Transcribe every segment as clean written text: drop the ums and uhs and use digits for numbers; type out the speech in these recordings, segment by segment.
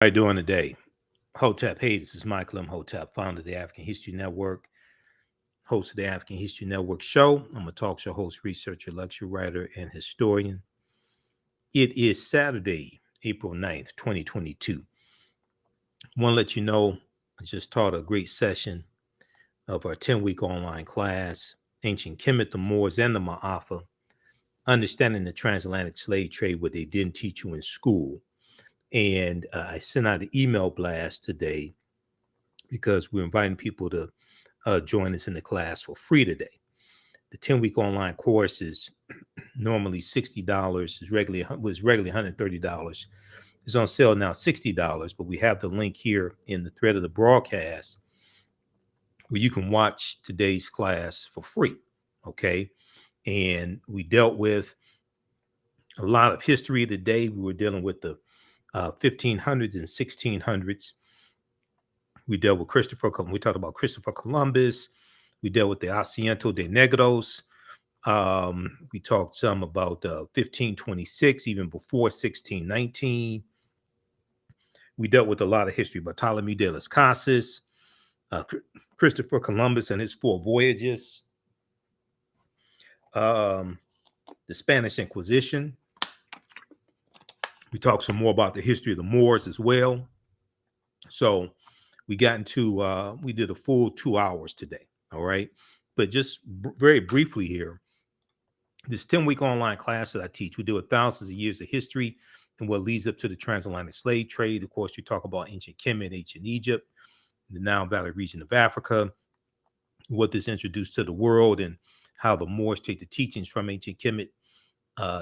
How you doing today? Hotep. Hey, this is Michael Imhotep, founder of the African History Network, host of the African History Network show. I'm a talk show host, researcher, lecture writer, and historian. It is Saturday, April 9th, 2022. I want to let you know I just taught a great session of our 10-week online class, Ancient Kemet, the Moors, and the Maafa, Understanding the Transatlantic Slave Trade, what they didn't teach you in school. And I sent out an email blast today because we're inviting people to join us in the class for free today. The 10-week online course is normally $60. Was regularly $130. It's on sale now, $60, but we have the link here in the thread of the broadcast where you can watch today's class for free. Okay. And we dealt with a lot of history today. We were dealing with the 1500s and 1600s. We dealt with Christopher. We talked about Christopher Columbus. We dealt with the Asiento de Negros. We talked some about 1526, even before 1619. We dealt with a lot of history. Bartolome de las Casas, Christopher Columbus and his 4 voyages, the Spanish Inquisition. We talked some more about the history of the Moors as well. So we got into, we did a full 2 hours today. All right. But just very briefly here, this 10-week online class that I teach, we deal with thousands of years of history and what leads up to the transatlantic slave trade. Of course, we talk about ancient Kemet, ancient Egypt, the Nile Valley region of Africa, what this introduced to the world, and how the Moors take the teachings from ancient Kemet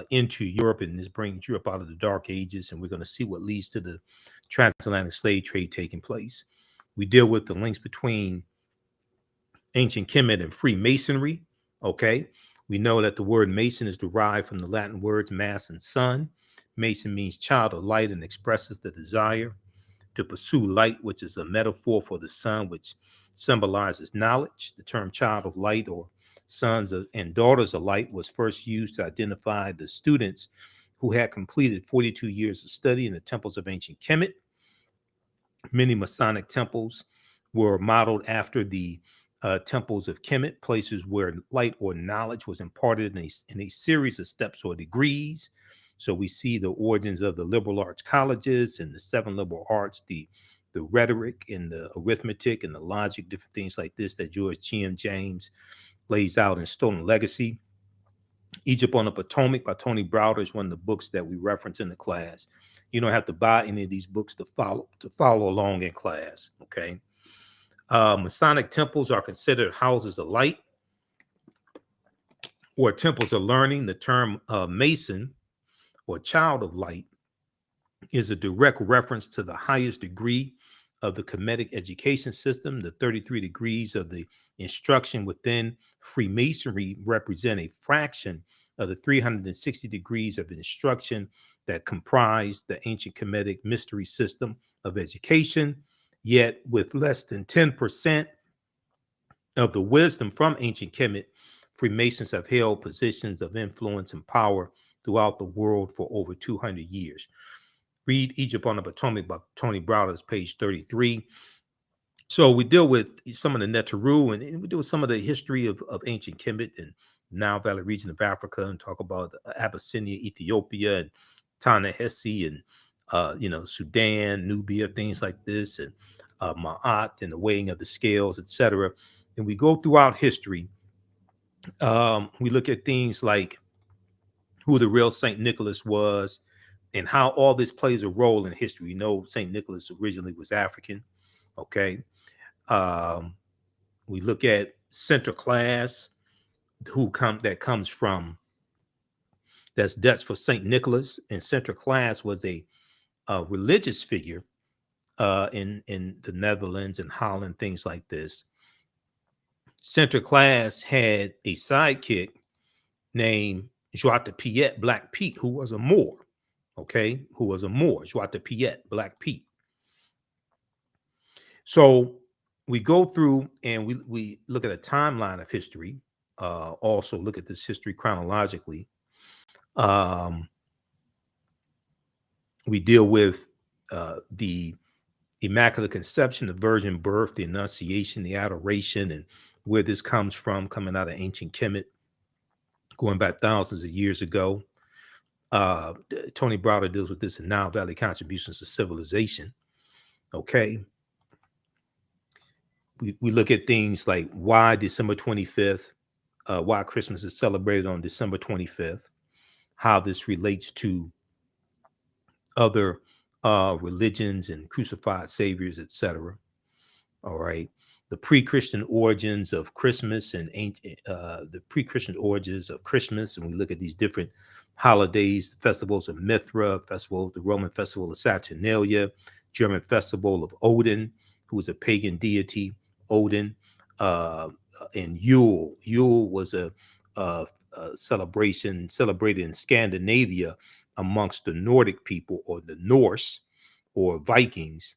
into Europe, and this brings Europe out of the Dark Ages. And we're going to see what leads to the transatlantic slave trade taking place. We deal with the links between ancient Kemet and Freemasonry. Okay. We know that the word Mason is derived from the Latin words mass and sun. Mason means child of light and expresses the desire to pursue light, which is a metaphor for the sun, which symbolizes knowledge. The term child of light or sons and daughters of light was first used to identify the students who had completed 42 years of study in the temples of ancient Kemet. Many Masonic temples were modeled after the temples of Kemet, places where light or knowledge was imparted in a series of steps or degrees. So we see the origins of the liberal arts colleges and the 7 liberal arts, the rhetoric and the arithmetic and the logic, different things like this that George G.M. James lays out in Stolen Legacy. Egypt on the Potomac by Tony Browder is one of the books that we reference in the class. You don't have to buy any of these books to follow along in class. Okay. Masonic temples are considered houses of light or temples of learning. The term Mason or child of light is a direct reference to the highest degree of the Kemetic education system. The 33 degrees of the instruction within Freemasonry represent a fraction of the 360 degrees of instruction that comprise the ancient Kemetic mystery system of education. Yet with less than 10% of the wisdom from ancient Kemet, Freemasons have held positions of influence and power throughout the world for over 200 years. Read Egypt on the Potomac by Tony Browder's page 33. So we deal with some of the Neteru, and we deal with some of the history of ancient Kemet and Nile Valley region of Africa, and talk about Abyssinia, Ethiopia, and Ta-Nehisi, and Sudan, Nubia, things like this, and Ma'at, and the weighing of the scales, etc. And we go throughout history. We look at things like who the real Saint Nicholas was, and how all this plays a role in history. Saint Nicholas originally was African. Okay. We look at center class, that comes from, that's Dutch for Saint Nicholas, and center class was a religious figure in the Netherlands and Holland, things like this. Center class had a sidekick named Joie de Piet, Black Pete, who was a Moor. Okay, who was a Moor, Joie de Piet, Black Pete. So we go through and we look at a timeline of history. Also look at this history chronologically. We deal with the Immaculate Conception, the virgin birth, the Annunciation, the adoration, and where this comes from, coming out of ancient Kemet, going back thousands of years ago. Uh, Tony Browder deals with this in Nile Valley Contributions to Civilization. Okay. We look at things like why December 25th, why Christmas is celebrated on December 25th, how this relates to other religions and crucified saviors, etc. All right. The pre-Christian origins of Christmas and the pre-Christian origins of Christmas, and we look at these different holidays, festivals of Mithra, the Roman festival of Saturnalia, German festival of Odin, who was a pagan deity, Odin, uh, and Yule. Yule was a celebration celebrated in Scandinavia amongst the Nordic people or the Norse or Vikings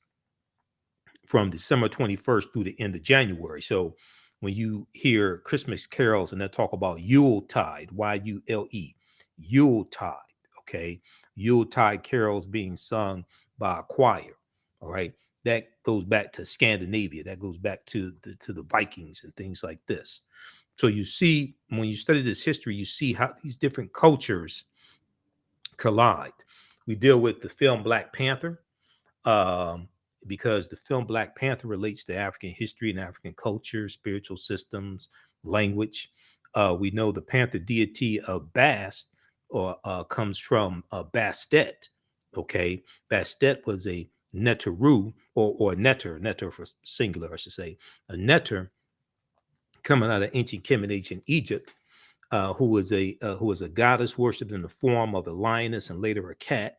from December 21st through the end of January. So when you hear Christmas carols and they talk about Yuletide, Y-U-L-E, Yuletide, okay, Yuletide carols being sung by a choir, all right, that goes back to Scandinavia, that goes back to the Vikings and things like this. So you see, when you study this history, you see how these different cultures collide. We deal with the film Black Panther, um, because the film Black Panther relates to African history and African culture, spiritual systems, language. We know the Panther deity of Bast comes from Bastet. Okay, Bastet was a Neteru or Neter for singular, I should say, a Neter coming out of ancient Kemet, ancient Egypt, who was a goddess worshipped in the form of a lioness and later a cat,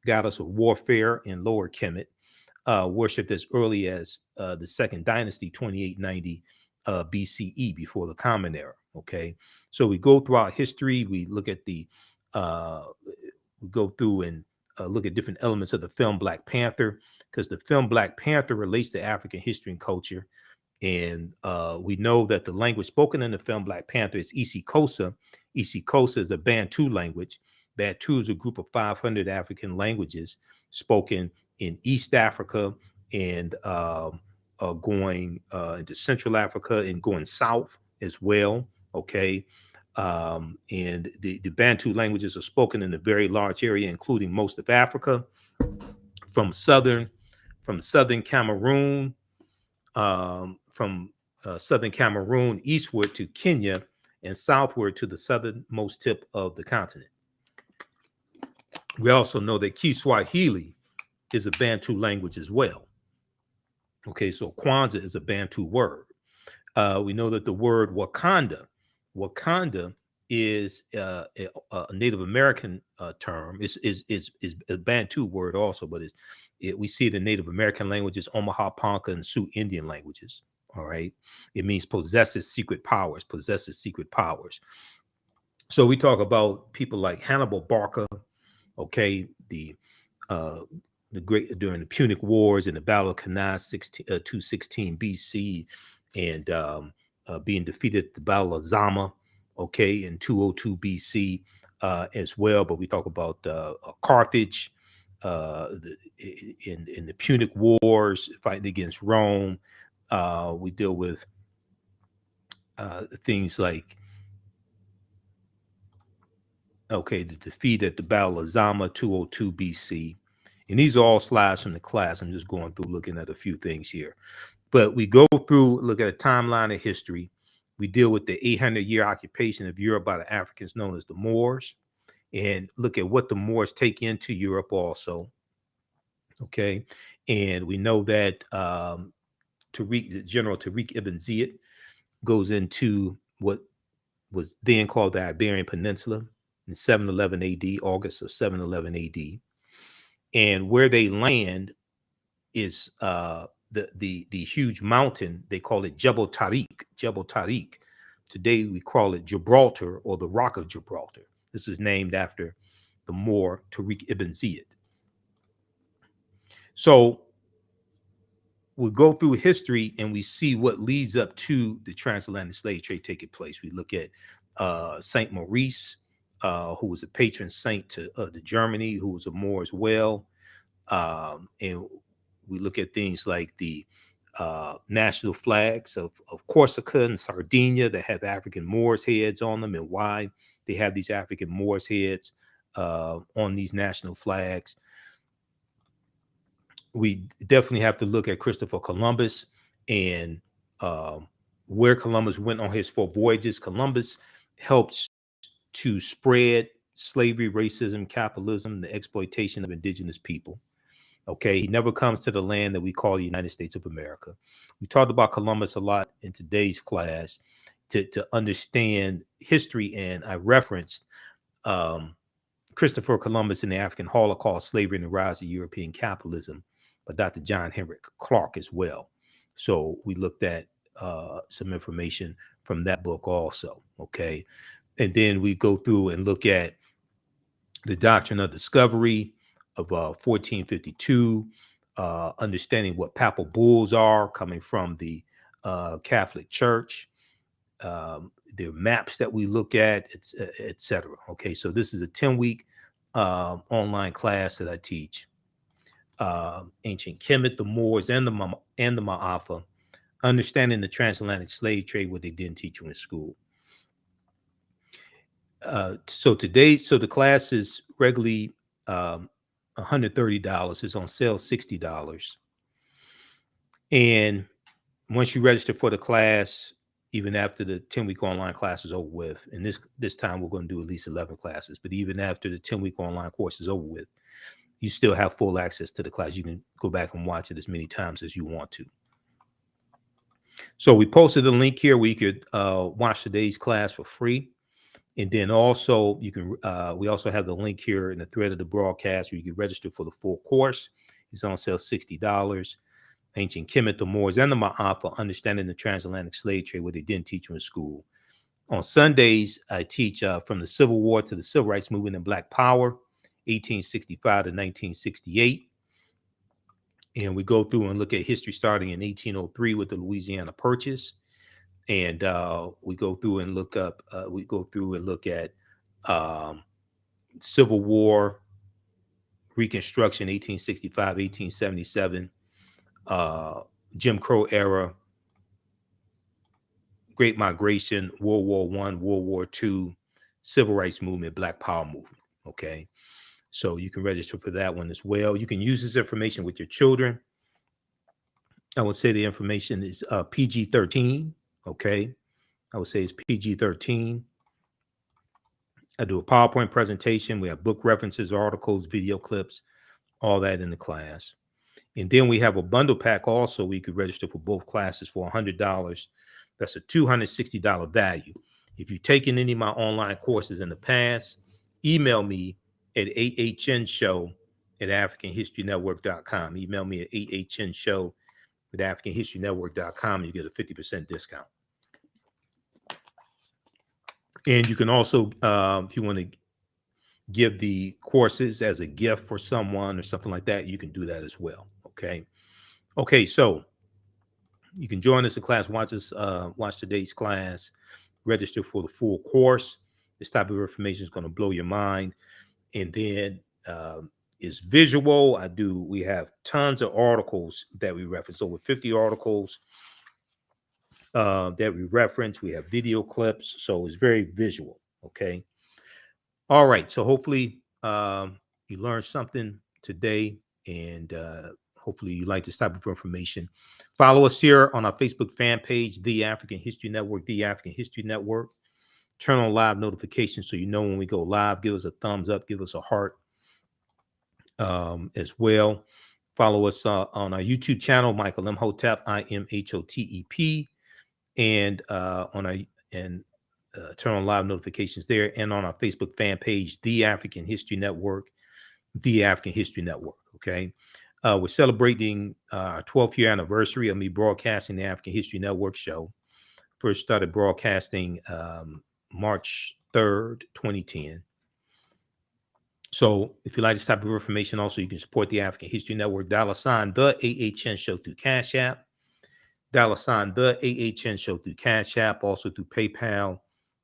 goddess of warfare in Lower Kemet, worshipped as early as the Second Dynasty, 2890 BCE, before the Common Era. Okay, so we go throughout history. We look at uh, we go through and look at different elements of the film Black Panther, because the film Black Panther relates to African history and culture. And we know that the language spoken in the film Black Panther is isiXhosa. isiXhosa is a Bantu language. Bantu is a group of 500 African languages spoken in East Africa and going into Central Africa and going south as well. Okay. And the Bantu languages are spoken in a very large area, including most of Africa, from southern Cameroon, from southern Cameroon eastward to Kenya and southward to the southernmost tip of the continent. We also know that Kiswahili is a Bantu language as well. Okay, so Kwanzaa is a Bantu word. We know that the word Wakanda is a Native American term. Is a Bantu word also, but we see it in Native American languages, Omaha Ponca and Sioux Indian languages. All right, it means possesses secret powers. Possesses secret powers. So we talk about people like Hannibal Barca. Okay, uh, the great during the Punic Wars and the Battle of Cannae, 216 BC, and being defeated at the Battle of Zama, okay, in 202 BC as well. But we talk about Carthage in the Punic Wars, fighting against Rome. We deal with things like, okay, the defeat at the Battle of Zama, 202 BC. And these are all slides from the class. I'm just going through looking at a few things here. But we go through, look at a timeline of history. We deal with the 800-year occupation of Europe by the Africans known as the Moors, and look at what the Moors take into Europe also. Okay. And we know that General Tariq ibn Ziyad goes into what was then called the Iberian Peninsula in 711 AD, August of 711 AD. And where they land is the huge mountain. They call it Jebel Tariq. Jebel Tariq. Today we call it Gibraltar or the Rock of Gibraltar. This is named after the Moor Tariq ibn Ziyad. So we go through history and we see what leads up to the transatlantic slave trade taking place. We look at Saint Maurice, who was a patron saint to Germany, who was a Moor as well. And we look at things like the national flags of Corsica and Sardinia that have African Moors heads on them, and why they have these African Moors heads on these national flags. We definitely have to look at Christopher Columbus and where Columbus went on his 4 voyages. Columbus helps to spread slavery, racism, capitalism, the exploitation of indigenous people. Okay, he never comes to the land that we call the United States of America. We talked about Columbus a lot in today's class to understand history, and I referenced Christopher Columbus and the African Holocaust, Slavery and the Rise of European Capitalism by Dr. John Henrik Clarke as well. So we looked at some information from that book also, okay? And then we go through and look at the doctrine of discovery of 1452, understanding what papal bulls are coming from the Catholic Church, the maps that we look at, et cetera. Okay, so this is a 10-week online class that I teach. Ancient Kemet, the Moors, and the Maafa, understanding the transatlantic slave trade, what they didn't teach you in school. So the class is regularly $130. It's on sale $60. And once you register for the class, even after the 10-week online class is over with, and this time we're going to do at least 11 classes, but even after the 10-week online course is over with, you still have full access to the class. You can go back and watch it as many times as you want to. So we posted a link here where you could watch today's class for free. And then also you can, we also have the link here in the thread of the broadcast where you can register for the full course. It's on sale $60. Ancient Kemet, the Moors, and the Maafa, understanding the transatlantic slave trade, what they didn't teach you in school. On Sundays, I teach from the Civil War to the Civil Rights Movement and Black Power, 1865 to 1968. And we go through and look at history starting in 1803 with the Louisiana Purchase. And we go through and look at Civil War, Reconstruction, 1865, 1877, Jim Crow era, Great Migration, World War I, World War II, Civil Rights Movement, Black Power Movement. Okay, so you can register for that one as well. You can use this information with your children. I would say the information is PG-13. Okay, I would say it's PG-13. I do a PowerPoint presentation. We have book references, articles, video clips, all that in the class. And then we have a bundle pack also. We could register for both classes for $100. That's a $260 value. If you've taken any of my online courses in the past, email me at ahnshow@africanhistorynetwork.com. Email me at ahnshow@africanhistorynetwork.com. You get a 50% discount. And you can also, if you want to give the courses as a gift for someone or something like that, you can do that as well. Okay, so you can join us in class, watch today's class, register for the full course. This type of information is going to blow your mind. And then is visual. We have tons of articles that we reference, over 50 articles that we reference. We have video clips, so it's very visual. Okay. All right. So hopefully you learned something today, and hopefully you like this type of information. Follow us here on our Facebook fan page, The African History Network, The African History Network. Turn on live notifications so you know when we go live. Give us a thumbs up, give us a heart as well. Follow us on our YouTube channel, Michael Imhotep, IMHOTEP, and turn on live notifications there, and on our Facebook fan page, The African History Network, The African History Network. Okay. We're celebrating our 12th year anniversary of me broadcasting the African History Network show. First started broadcasting March 3rd, 2010. So if you like this type of information, also you can support the African History Network, $ the AHN show through Cash App, $ the AHN show through Cash App, also through PayPal,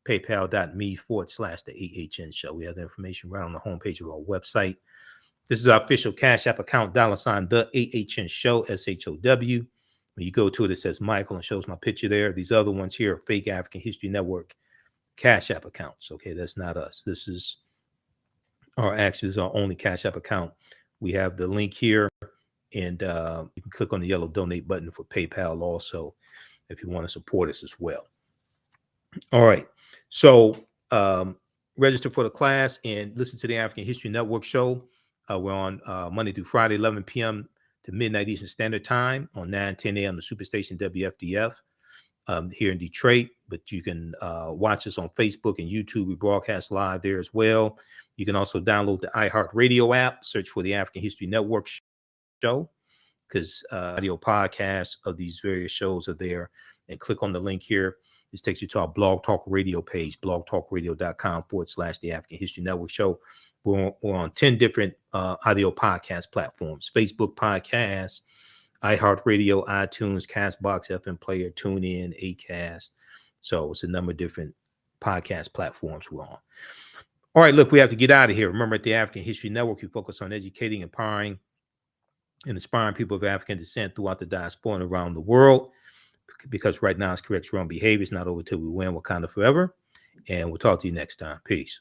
paypal.me/the AHN show. We have the information right on the homepage of our website. This is our official Cash App account, $ the AHN show, SHOW. When you go to it, it says Michael and shows my picture there. These other ones here are fake African History Network Cash App accounts. Okay, that's not us. This is our only Cash App account. We have the link here, and you can click on the yellow donate button for PayPal also if you want to support us as well. All right, so register for the class and listen to the African History Network show. We're on Monday through Friday, 11 p.m. to midnight Eastern Standard Time on 9:10 a.m. the Superstation WFDF here in Detroit. But you can watch us on Facebook and YouTube. We broadcast live there as well. You can also download the iHeartRadio app, search for the African History Network show, because audio podcasts of these various shows are there. And click on the link here. This takes you to our Blog Talk Radio page, blogtalkradio.com/the African History Network show. We're on 10 different audio podcast platforms: Facebook Podcasts, iHeartRadio, iTunes, CastBox, FM Player, TuneIn, Acast. So it's a number of different podcast platforms we're on. All right, look, we have to get out of here. Remember, at the African History Network, we focus on educating, empowering, and inspiring people of African descent throughout the diaspora and around the world. Because right now it's correct wrong behavior. It's not over till we win. Wakanda forever. And we'll talk to you next time. Peace.